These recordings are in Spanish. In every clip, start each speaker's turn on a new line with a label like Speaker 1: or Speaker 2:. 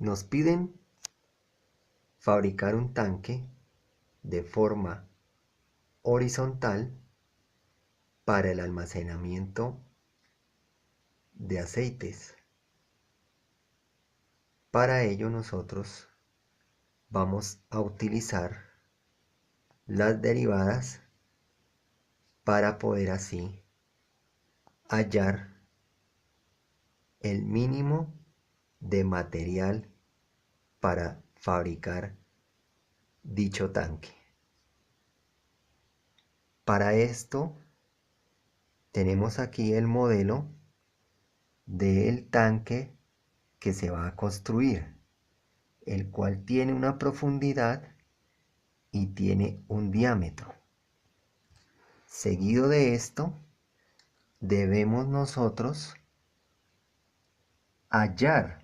Speaker 1: Nos piden fabricar un tanque de forma horizontal para el almacenamiento de aceites. Para ello nosotros vamos a utilizar las derivadas para poder así hallar el mínimo de material para fabricar dicho tanque. Para esto tenemos aquí el modelo del tanque que se va a construir, el cual tiene una profundidad y tiene un diámetro. Seguido de esto, debemos nosotros hallar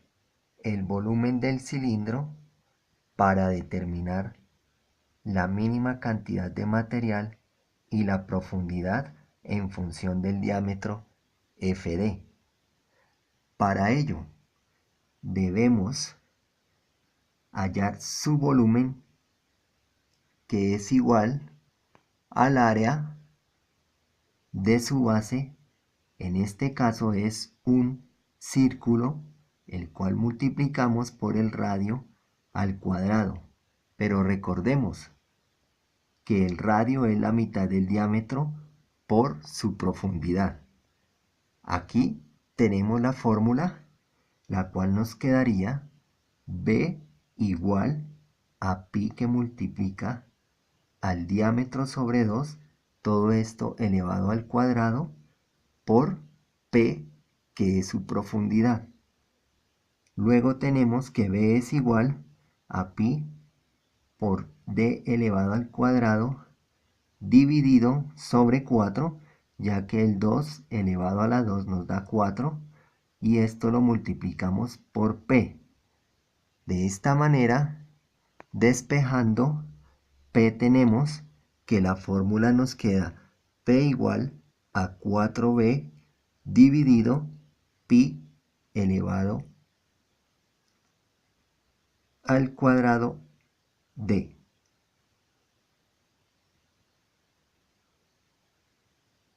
Speaker 1: el volumen del cilindro para determinar la mínima cantidad de material y la profundidad en función del diámetro FD. Para ello, debemos hallar su volumen, que es igual al área de su base. En este caso es un círculo, el cual multiplicamos por el radio al cuadrado. Pero recordemos que el radio es la mitad del diámetro por su profundidad. Aquí tenemos la fórmula, la cual nos quedaría B igual a pi que multiplica al diámetro sobre 2, todo esto elevado al cuadrado, por P, que es su profundidad. Luego tenemos que B es igual a pi por D elevado al cuadrado dividido sobre 4, ya que el 2 elevado a la 2 nos da 4, y esto lo multiplicamos por P. De esta manera, despejando P, tenemos que la fórmula nos queda P igual a 4B dividido pi elevado al cuadrado D.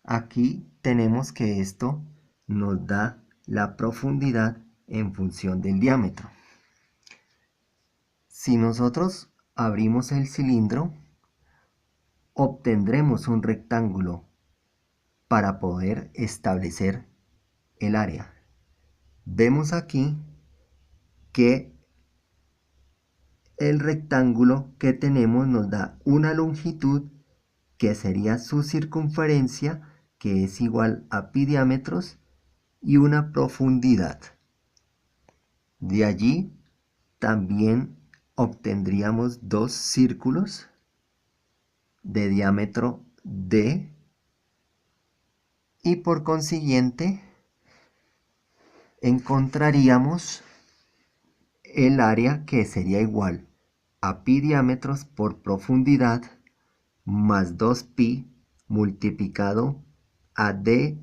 Speaker 1: Aquí tenemos que esto nos da la profundidad en función del diámetro. Si nosotros abrimos el cilindro, obtendremos un rectángulo para poder establecer el área. Vemos aquí que el rectángulo que tenemos nos da una longitud que sería su circunferencia, que es igual a pi diámetros, y una profundidad. De allí también obtendríamos dos círculos de diámetro d, y por consiguiente encontraríamos el área, que sería igual a pi diámetros por profundidad más 2pi multiplicado a d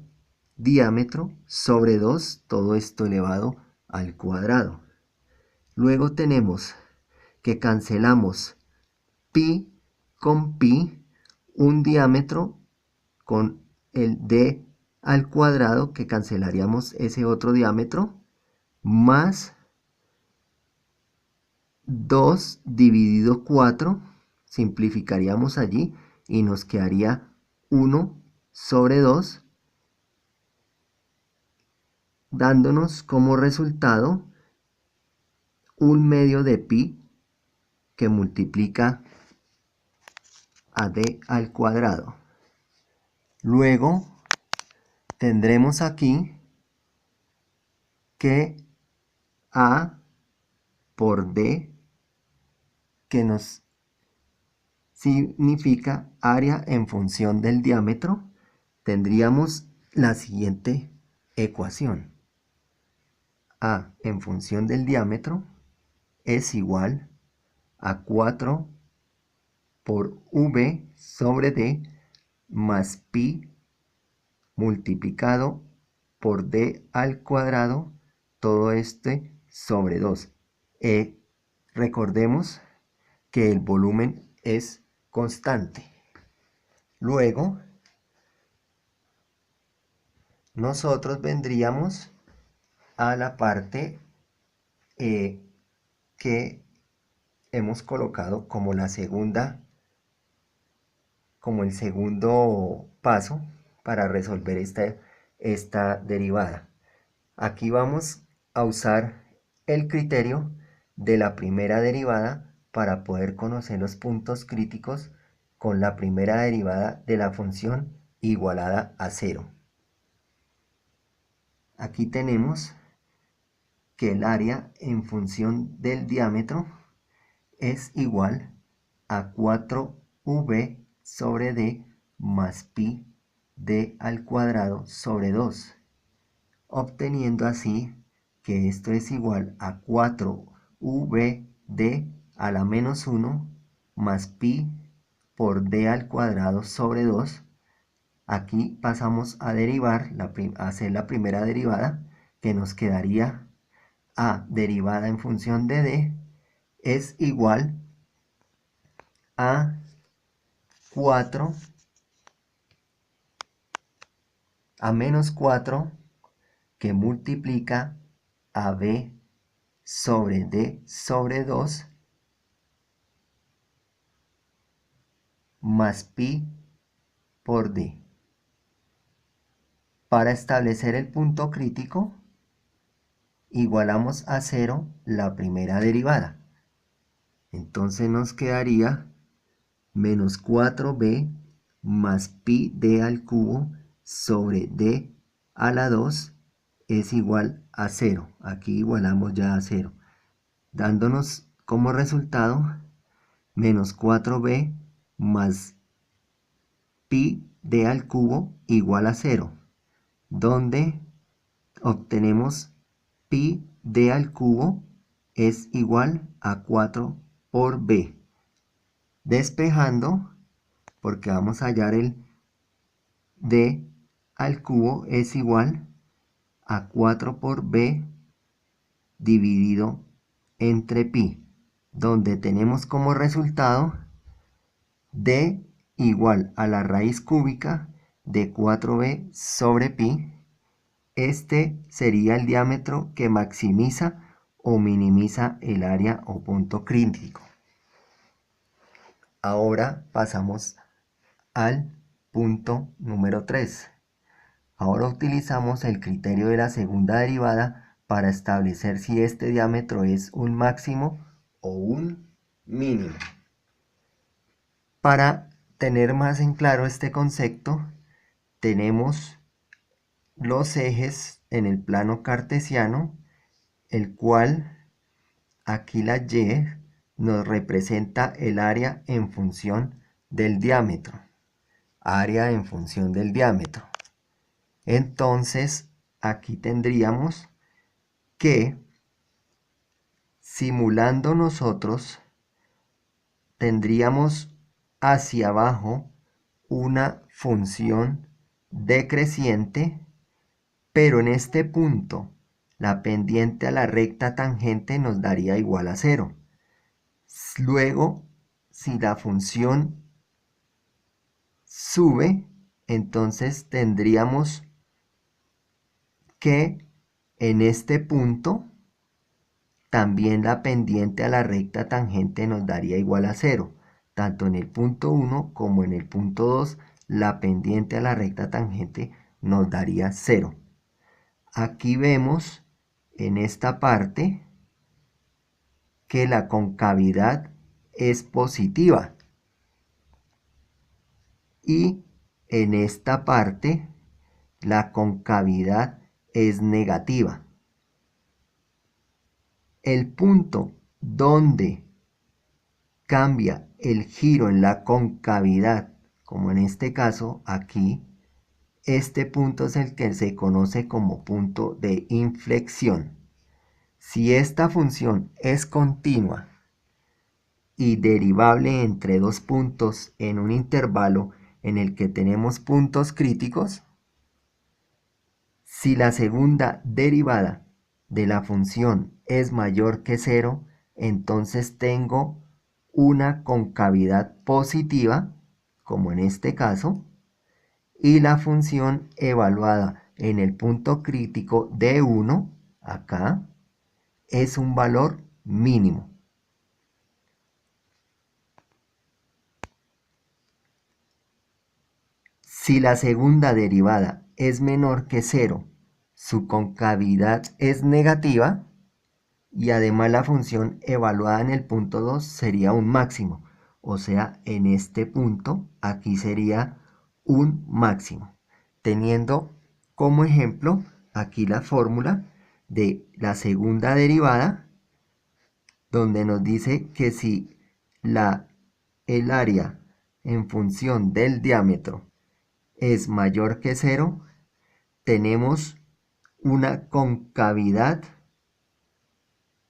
Speaker 1: diámetro sobre 2, todo esto elevado al cuadrado. Luego tenemos que cancelamos pi con pi, un diámetro con el d al cuadrado, que cancelaríamos ese otro diámetro, más 2 dividido 4, simplificaríamos allí y nos quedaría 1 sobre 2, dándonos como resultado 1/2 de pi, que multiplica a d al cuadrado. Luego tendremos aquí que a por d, que nos significa área en función del diámetro, tendríamos la siguiente ecuación. A en función del diámetro es igual a 4 por v sobre d más pi multiplicado por d al cuadrado, todo este sobre 2. Recordemos que el volumen es constante. Luego, nosotros vendríamos a la parte que hemos colocado como la segunda, como el segundo paso para resolver esta derivada. Aquí vamos a usar el criterio de la primera derivada para poder conocer los puntos críticos con la primera derivada de la función igualada a 0. Aquí tenemos que el área en función del diámetro es igual a 4v sobre d más pi d al cuadrado sobre 2, obteniendo así que esto es igual a 4v d a la menos 1 más pi por d al cuadrado sobre 2. Aquí pasamos a derivar, a hacer la primera derivada, que nos quedaría a derivada en función de d es igual a 4 a menos 4 que multiplica a b sobre d sobre 2 más pi por d. Para establecer el punto crítico, igualamos a 0 la primera derivada. Entonces nos quedaría menos 4b más pi d al cubo sobre d a la 2 es igual a 0. Aquí igualamos ya a 0, dándonos como resultado menos 4b más pi d al cubo igual a 0, donde obtenemos pi d al cubo es igual a 4 por b. Despejando, porque vamos a hallar el d al cubo es igual a 4 por b dividido entre pi, donde tenemos como resultado d igual a la raíz cúbica de 4b sobre pi. Este sería el diámetro que maximiza o minimiza el área o punto crítico. Ahora pasamos al punto número 3. Ahora utilizamos el criterio de la segunda derivada para establecer si este diámetro es un máximo o un mínimo. Para tener más en claro este concepto, tenemos los ejes en el plano cartesiano, el cual aquí la y nos representa el área en función del diámetro. Área en función del diámetro. Entonces, aquí tendríamos que, simulando nosotros, tendríamos hacia abajo una función decreciente, pero en este punto la pendiente a la recta tangente nos daría igual a 0. Luego, si la función sube, entonces tendríamos que en este punto también la pendiente a la recta tangente nos daría igual a 0. Tanto en el punto 1 como en el punto 2, la pendiente a la recta tangente nos daría 0. Aquí vemos en esta parte que la concavidad es positiva. Y en esta parte la concavidad es negativa. El punto donde cambia el giro en la concavidad, como en este caso aquí, este punto es el que se conoce como punto de inflexión. Si esta función es continua y derivable entre dos puntos en un intervalo en el que tenemos puntos críticos, si la segunda derivada de la función es mayor que 0, entonces tengo una concavidad positiva, como en este caso, y la función evaluada en el punto crítico de 1, acá, es un valor mínimo. Si la segunda derivada es menor que 0, su concavidad es negativa y además la función evaluada en el punto 2 sería un máximo. O sea, en este punto, aquí sería un máximo. Teniendo como ejemplo aquí la fórmula de la segunda derivada, donde nos dice que si el área en función del diámetro es mayor que 0, tenemos una concavidad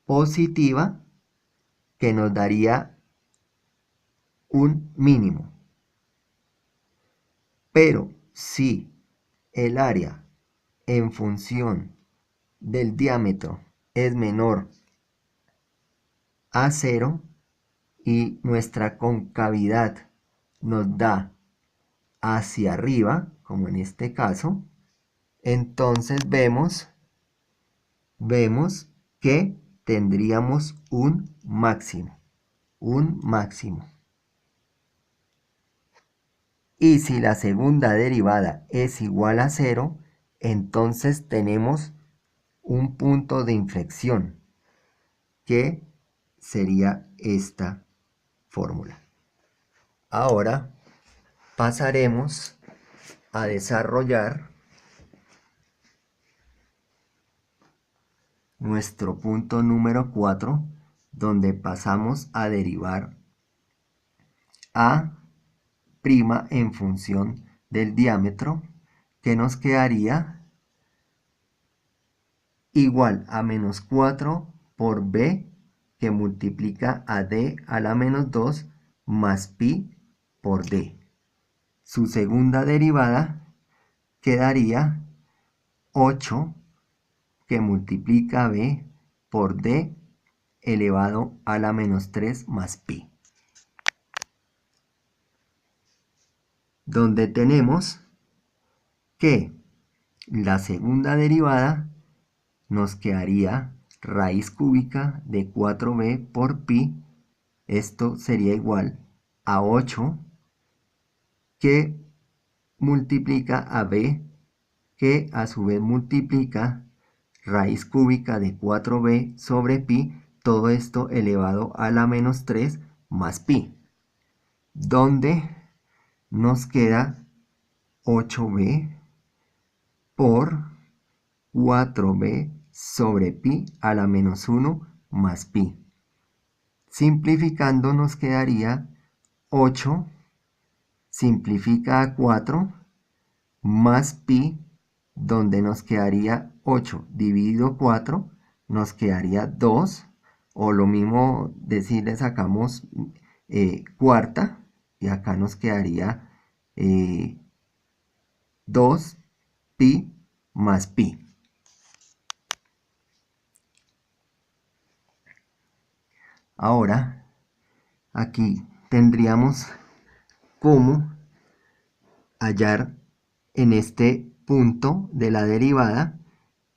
Speaker 1: positiva que nos daría un mínimo. Pero si el área en función del diámetro es menor a 0 y nuestra concavidad nos da hacia arriba, como en este caso, entonces vemos que tendríamos un máximo. Un máximo. Y si la segunda derivada es igual a 0, entonces tenemos un punto de inflexión, que sería esta fórmula. Ahora pasaremos a desarrollar nuestro punto número 4, donde pasamos a derivar a' en función del diámetro, que nos quedaría igual a menos 4 por b, que multiplica a d a la menos 2 más pi por d. Su segunda derivada quedaría 8, que multiplica a b por d elevado a la menos 3 más pi. Donde tenemos que la segunda derivada nos quedaría raíz cúbica de 4b por pi. Esto sería igual a 8, que multiplica a b, que a su vez multiplica raíz cúbica de 4b sobre pi, todo esto elevado a la menos 3 más pi, donde nos queda 8b por 4b sobre pi a la menos 1 más pi. Simplificando nos quedaría 8 simplifica a 4 más pi, donde nos quedaría 8 dividido 4, nos quedaría 2, o lo mismo decir, le sacamos cuarta, y acá nos quedaría 2 pi más pi. Ahora, aquí tendríamos cómo hallar en este punto de la derivada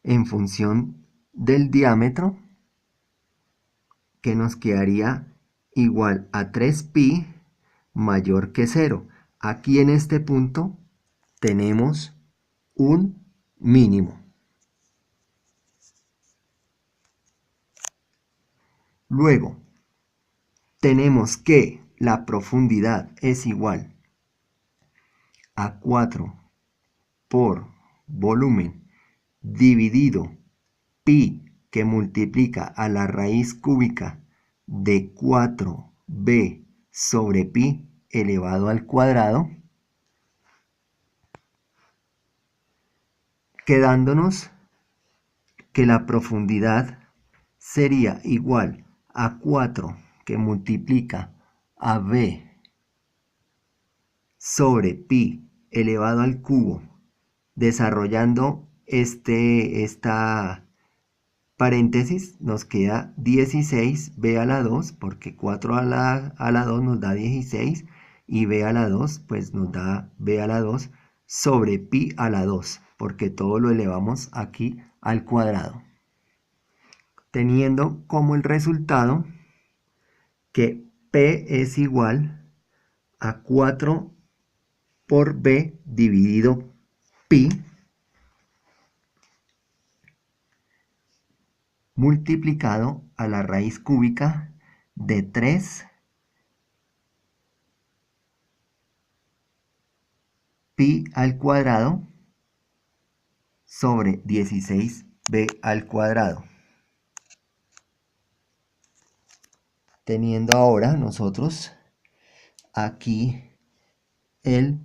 Speaker 1: en función del diámetro, que nos quedaría igual a 3pi mayor que 0. Aquí en este punto tenemos un mínimo. Luego, tenemos que la profundidad es igual a 4 por volumen dividido pi, que multiplica a la raíz cúbica de 4b sobre pi elevado al cuadrado, quedándonos que la profundidad sería igual a 4 que multiplica a b sobre pi elevado al cubo, desarrollando esta paréntesis, nos queda 16b a la 2, porque 4 a la 2 nos da 16, y b a la 2, pues nos da b a la 2 sobre pi a la 2, porque todo lo elevamos aquí al cuadrado. Teniendo como el resultado que p es igual a 4 por b dividido pi, multiplicado a la raíz cúbica de 3 pi al cuadrado sobre 16b al cuadrado. Teniendo ahora nosotros aquí el